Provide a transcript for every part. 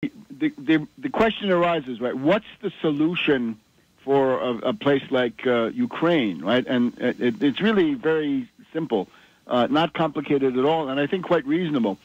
the question arises, right? What's the solution for a place like Ukraine, right? And it's really very simple, not complicated at all, and I think quite reasonable.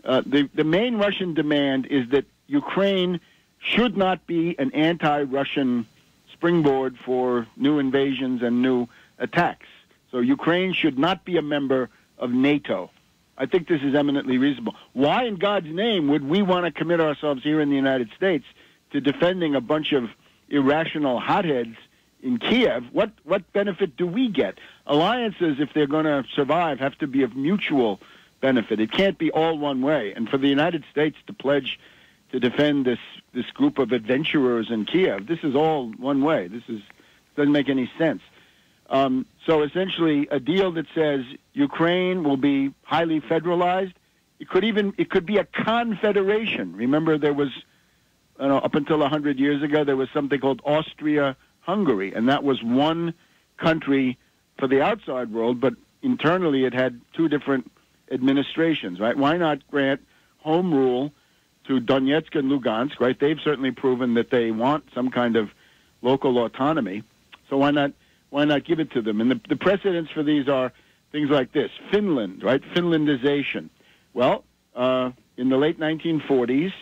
The main Russian demand is that Ukraine should not be an anti-Russian springboard for new invasions and new attacks. So Ukraine should not be a member of NATO. I think this is eminently reasonable. Why in God's name would we want to commit ourselves here in the United States to defending a bunch of irrational hotheads in Kiev? What benefit do we get? Alliances, if they're going to survive, have to be of mutual benefit. It can't be all one way. And for the United States to pledge to defend this group of adventurers in Kiev, this is all one way. Doesn't make any sense. So essentially, a deal that says Ukraine will be highly federalized. It could be a confederation. Remember, there was, up until 100 years ago, there was something called Austria-Hungary, and that was one country for the outside world, but internally it had two different administrations, right? Why not grant home rule to Donetsk and Lugansk, right? They've certainly proven that they want some kind of local autonomy, so why not give it to them? And the precedents for these are things like this. Finland, right? Finlandization. Well, in the late 1940s,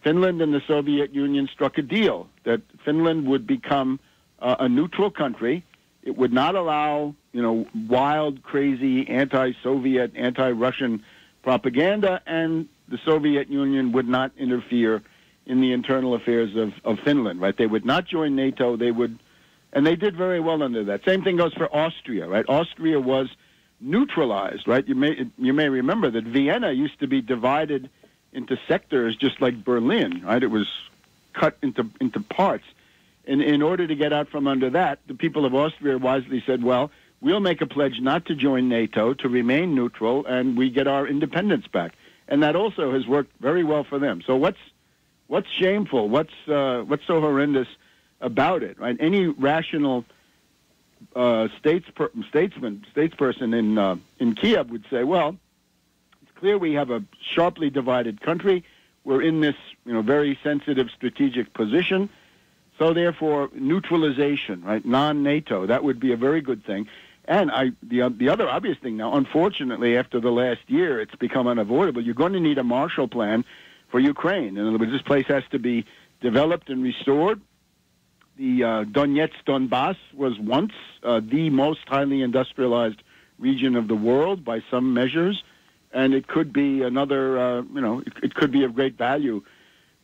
Finland and the Soviet Union struck a deal that Finland would become a neutral country. It would not allow, wild, crazy, anti-Soviet, anti-Russian propaganda, and the Soviet Union would not interfere in the internal affairs of Finland, right? They would not join NATO. And they did very well under that. Same thing goes for Austria, right? Austria was neutralized, right? You may remember that Vienna used to be divided into sectors just like Berlin, right? It was cut into parts. And in order to get out from under that, the people of Austria wisely said, well, we'll make a pledge not to join NATO, to remain neutral, and we get our independence back. And that also has worked very well for them. So what's shameful? What's so horrendous about it, right? Any rational statesperson in Kiev would say, well, it's clear we have a sharply divided country. We're in this, very sensitive strategic position. So therefore, neutralization, right? Non-NATO, that would be a very good thing. And the other obvious thing now, unfortunately, after the last year, it's become unavoidable. You're going to need a Marshall Plan for Ukraine. In other words, this place has to be developed and restored. The Donetsk Donbass was once the most highly industrialized region of the world by some measures, and it could be another, it could be of great value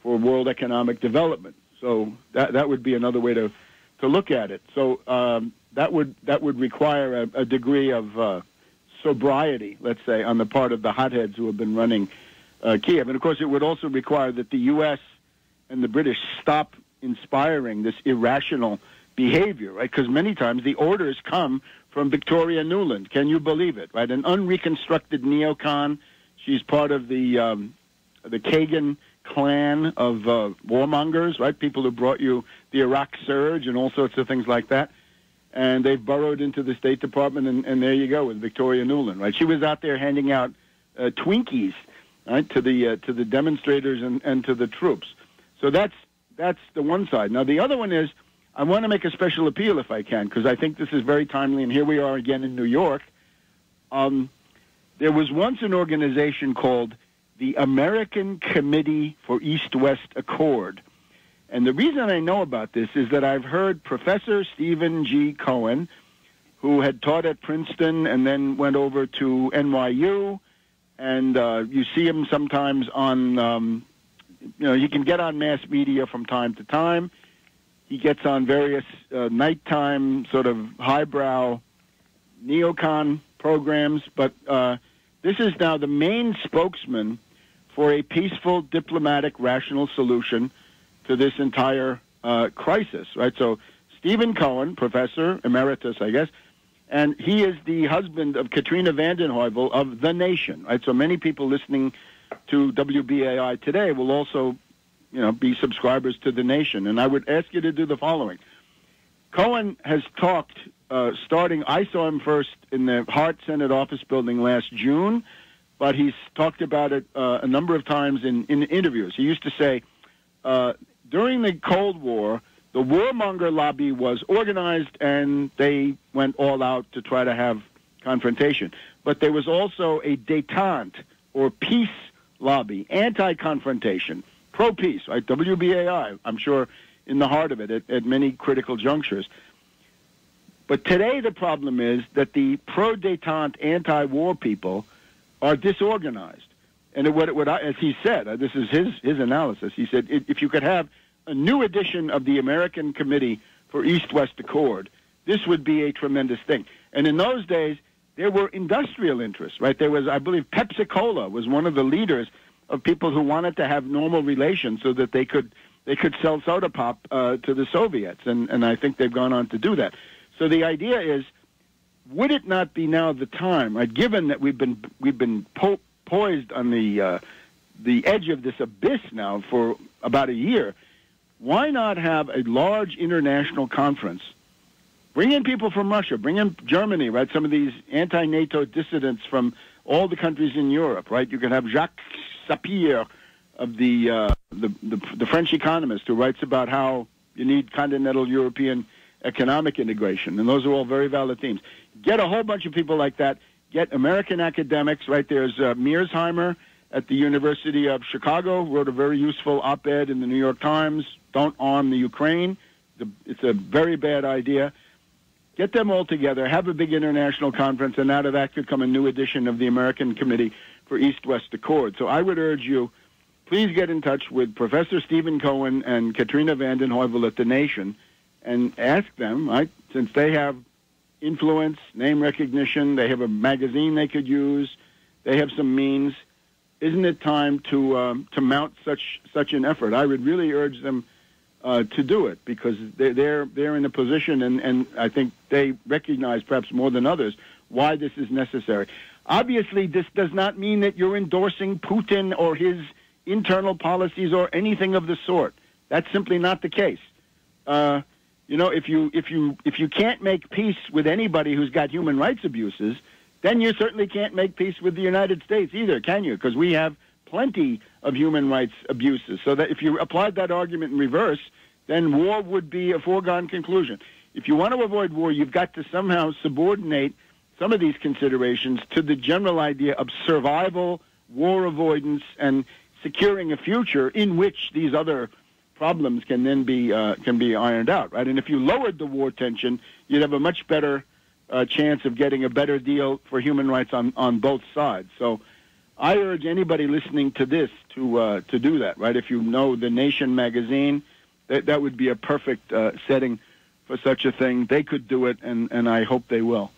for world economic development. So that would be another way to look at it. So that would require a degree of sobriety, let's say, on the part of the hotheads who have been running Kiev. And of course, it would also require that the U.S. and the British stop inspiring this irrational behavior, right? Because many times the orders come from Victoria Nuland. Can you believe it, right? An unreconstructed neocon. She's part of the Kagan clan of warmongers, right? People who brought you the Iraq surge and all sorts of things like that. And they've burrowed into the State Department, and there you go with Victoria Nuland, right? She was out there handing out Twinkies, right, to the demonstrators and to the troops. So that's the one side. Now, the other one is, I want to make a special appeal if I can, because I think this is very timely, and here we are again in New York. There was once an organization called the American Committee for East-West Accord. And the reason I know about this is that I've heard Professor Stephen G. Cohen, who had taught at Princeton and then went over to NYU, and you see him sometimes on... you can get on mass media from time to time. He gets on various nighttime sort of highbrow neocon programs, but this is now the main spokesman for a peaceful, diplomatic, rational solution to this entire crisis, right? So Stephen Cohen, professor emeritus, I guess, and he is the husband of Katrina vanden Heuvel of The Nation, right? So many people listening to WBAI today will also, be subscribers to The Nation. And I would ask you to do the following. Cohen has talked, I saw him first in the Hart Senate office building last June, but he's talked about it a number of times in interviews. He used to say, during the Cold War, the warmonger lobby was organized and they went all out to try to have confrontation. But there was also a détente, or peace lobby, anti-confrontation, pro-peace, right? WBAI, I'm sure, in the heart of it at many critical junctures. But today the problem is that the pro-détente, anti-war people are disorganized. And as he said, this is his analysis, he said, if you could have a new edition of the American Committee for East-West Accord, this would be a tremendous thing. And in those days, there were industrial interests, right? There was, I believe, Pepsi-Cola was one of the leaders of people who wanted to have normal relations so that they could sell soda pop to the Soviets, and I think they've gone on to do that. So the idea is, would it not be now the time, right? Given that we've been poised on the edge of this abyss now for about a year, why not have a large international conference? Bring in people from Russia, bring in Germany, right? Some of these anti-NATO dissidents from all the countries in Europe, right? You can have Jacques Sapir of the French economist who writes about how you need continental European economic integration, and those are all very valid themes. Get a whole bunch of people like that. Get American academics, right? There's Mearsheimer at the University of Chicago, wrote a very useful op-ed in the New York Times, don't arm the Ukraine. It's a very bad idea. Get them all together, have a big international conference, and out of that could come a new edition of the American Committee for East-West Accord. So I would urge you, please get in touch with Professor Stephen Cohen and Katrina vanden Heuvel at The Nation and ask them, right, since they have influence, name recognition, they have a magazine they could use, they have some means, isn't it time to mount such an effort? I would really urge them to do it, because they're in a position, and I think they recognize perhaps more than others why this is necessary. Obviously, this does not mean that you're endorsing Putin or his internal policies or anything of the sort. That's simply not the case. If you can't make peace with anybody who's got human rights abuses, then you certainly can't make peace with the United States either, can you? Because we have plenty of human rights abuses. So that if you applied that argument in reverse, then war would be a foregone conclusion. If you want to avoid war, you've got to somehow subordinate some of these considerations to the general idea of survival, war avoidance, and securing a future in which these other problems can then be ironed out, right? And if you lowered the war tension, you'd have a much better chance of getting a better deal for human rights on both sides. So I urge anybody listening to this to do that, right? If you know The Nation magazine, that would be a perfect setting for such a thing. They could do it, and I hope they will.